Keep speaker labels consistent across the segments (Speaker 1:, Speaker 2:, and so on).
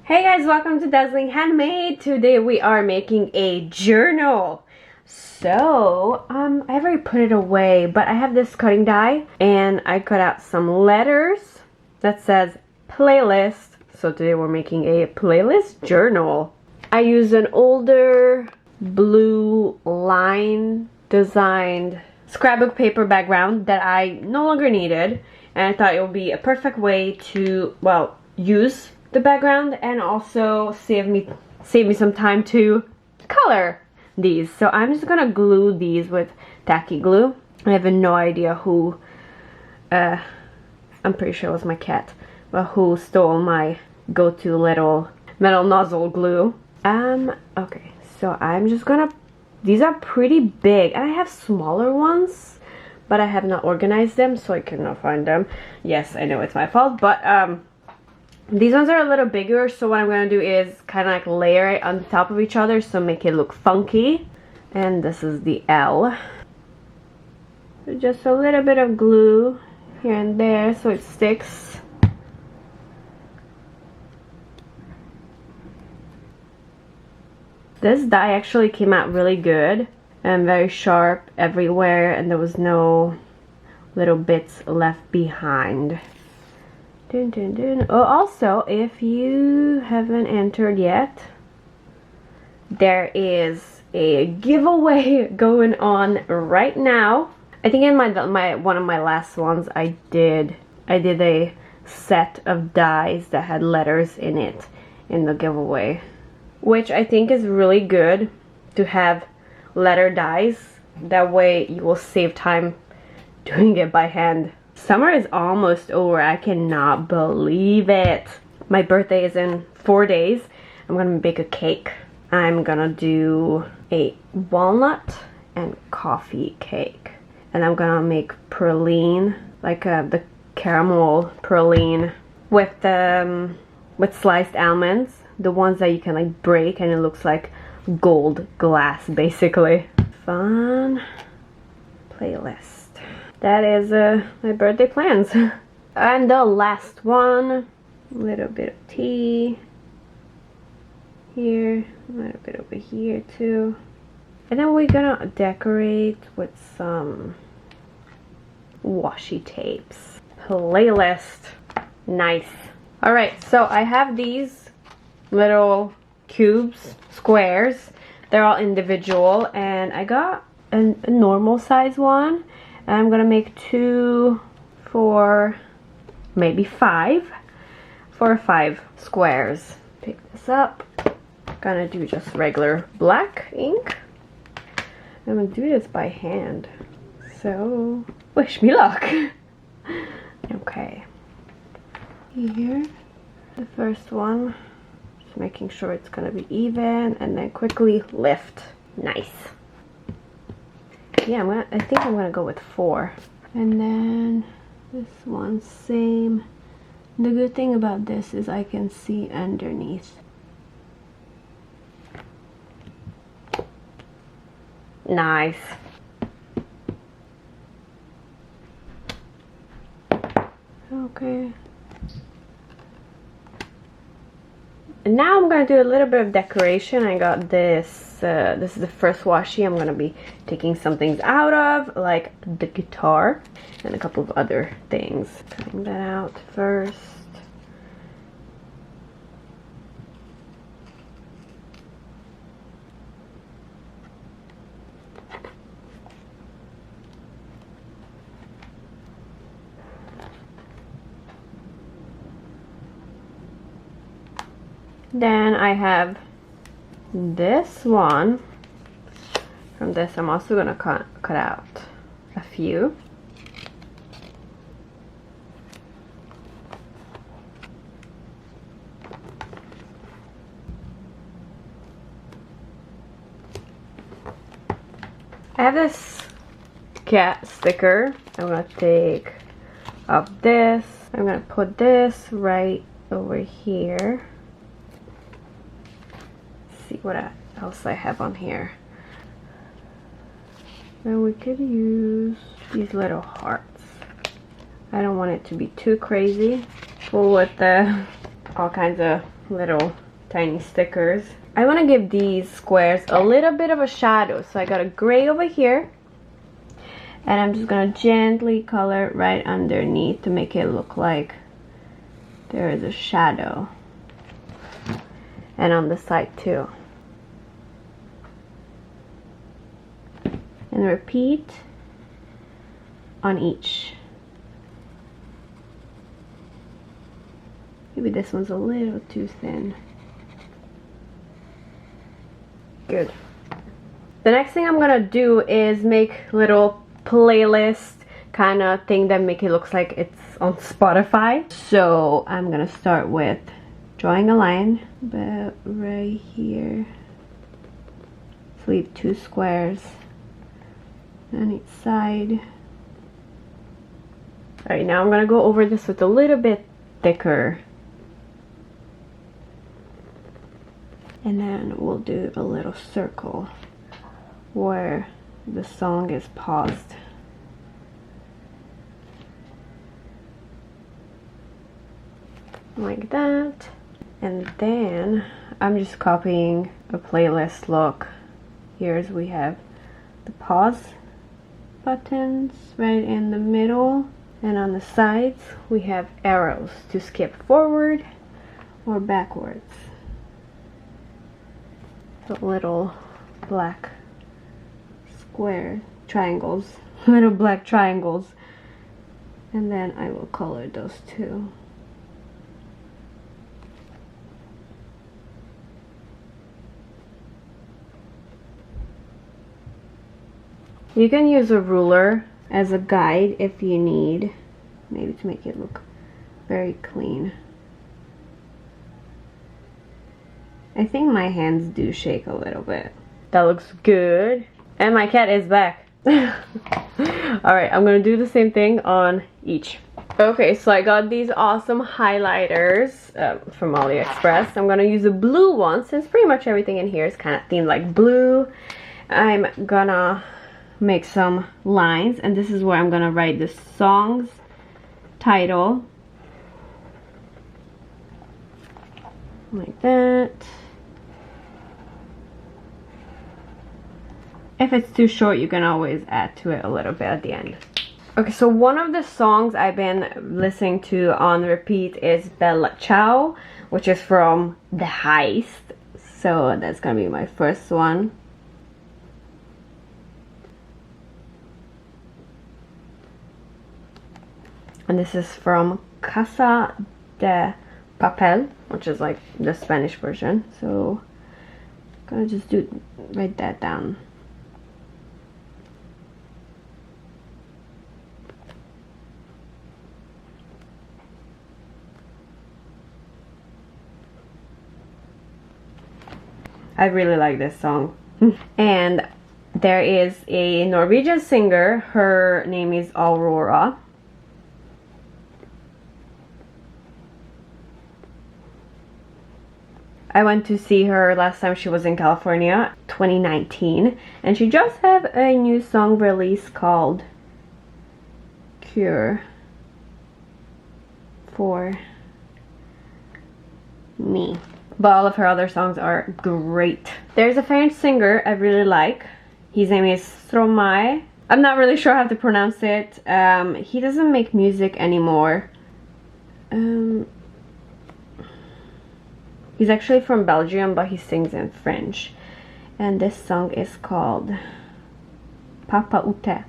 Speaker 1: Hey guys, welcome to Dazzling Handmade. Today we are making a journal. So, I've already put it away, but I have this cutting die and I cut out some letters that says playlist. So today we're making a playlist journal. I used an older blue line designed scrapbook paper background that I no longer needed, and I thought it would be a perfect way to, well, use the background and also save me some time to color these. So I'm just gonna glue these with tacky glue. I have no idea who, I'm pretty sure it was my cat, but who stole my go-to little metal nozzle glue. Okay, so I'm just gonna, these are pretty big and I have smaller ones, but I have not organized them, so I cannot find them. Yes, I know it's my fault, but these ones are a little bigger, so what I'm going to do is kind of like layer it on top of each other, so make it look funky. And this is the L. So just a little bit of glue here and there so it sticks. This die actually came out really good and very sharp everywhere, and there was no little bits left behind. Dun, dun, dun. Oh, also, if you haven't entered yet, there is a giveaway going on right now. I think in one of my last ones I did a set of dies that had letters in it in the giveaway, which I think is really good to have letter dies. That way you will save time doing it by hand. Summer is almost over. I cannot believe it. My birthday is in 4 days. I'm gonna bake a cake. I'm gonna do a walnut and coffee cake. And I'm gonna make praline, like the caramel praline with sliced almonds. The ones that you can like break and it looks like gold glass, basically. Fun playlist. That is my birthday plans. And the last one, a little bit of tea here, a little bit over here too. And then we're gonna decorate with some washi tapes. Playlist. Nice. Alright, so I have these little cubes, squares. They're all individual, and I got a normal size one. I'm gonna make 2, 4, maybe 5 for 5 squares. Pick this up. Gonna do just regular black ink. I'm gonna do this by hand, so wish me luck. Okay, here the first one, just making sure it's gonna be even, and then quickly lift. Nice. Yeah, I think I'm gonna go with 4. And then this one, same. The good thing about this is I can see underneath. Nice. Okay. And now I'm gonna do a little bit of decoration. I got this. This is the first washi I'm gonna be taking some things out of, like the guitar and a couple of other things. Cutting that out first. Then I have this one. From this I'm also gonna cut out a few. I have this cat sticker. I'm gonna take off this. I'm gonna put this right over here. See what else I have on here. And we could use these little hearts. I don't want it to be too crazy, full with all kinds of little tiny stickers. I want to give these squares a little bit of a shadow, so I got a gray over here, and I'm just gonna gently color right underneath to make it look like there is a shadow, and on the side too, and repeat on each. Maybe this one's a little too thin. Good. The next thing I'm gonna do is make little playlist kind of thing that make it looks like it's on Spotify. So I'm gonna start with drawing a line about right here. So leave 2 squares on each side. Alright, now I'm gonna go over this with a little bit thicker. And then we'll do a little circle where the song is paused. Like that. And then I'm just copying a playlist look. Here's we have the pause buttons right in the middle, and on the sides we have arrows to skip forward or backwards. The little black square triangles, little black triangles, and then I will color those too. You can use a ruler as a guide if you need, maybe to make it look very clean. I think my hands do shake a little bit. That looks good. And my cat is back. Alright, I'm gonna do the same thing on each. Okay, so I got these awesome highlighters from AliExpress. I'm gonna use a blue one since pretty much everything in here is kind of themed like blue. I'm gonna make some lines, and this is where I'm gonna write the song's title. Like that. If it's too short, you can always add to it a little bit at the end. Okay, so one of the songs I've been listening to on repeat is Bella Ciao, which is from The Heist. So that's gonna be my first one. And this is from Casa de Papel, which is like the Spanish version. So I'm gonna just write that down. I really like this song. And there is a Norwegian singer. Her name is Aurora. I went to see her last time she was in California, 2019. And she just had a new song released called Cure for Me. But all of her other songs are great. There's a French singer I really like. His name is Stromae. I'm not really sure how to pronounce it. He doesn't make music anymore. He's actually from Belgium, but he sings in French. And this song is called Papa Ute.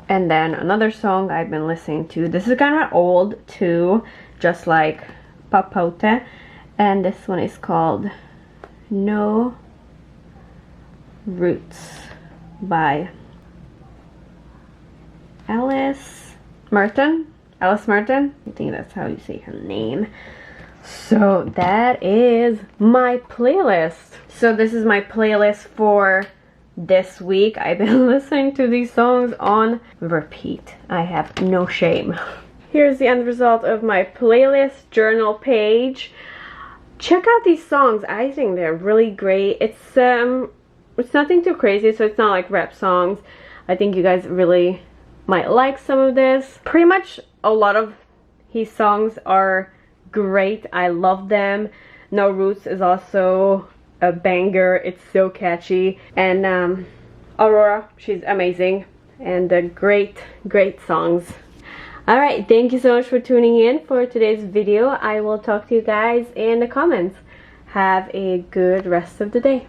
Speaker 1: And then another song I've been listening to. This is kind of old too, just like Papote. And this one is called No Roots by Alice Merton. Alice Merton? I think that's how you say her name. So that is my playlist. So this is my playlist for this week. I've been listening to these songs on repeat. I have no shame. Here's the end result of my playlist journal page. Check out these songs. I think they're really great. It's nothing too crazy, so it's not like rap songs, I think you guys really might like some of this. Pretty much a lot of his songs are great. I love them. No Roots is also a banger. It's so catchy. And Aurora, she's amazing. And great songs. Alright, thank you so much for tuning in for today's video. I will talk to you guys in the comments. Have a good rest of the day.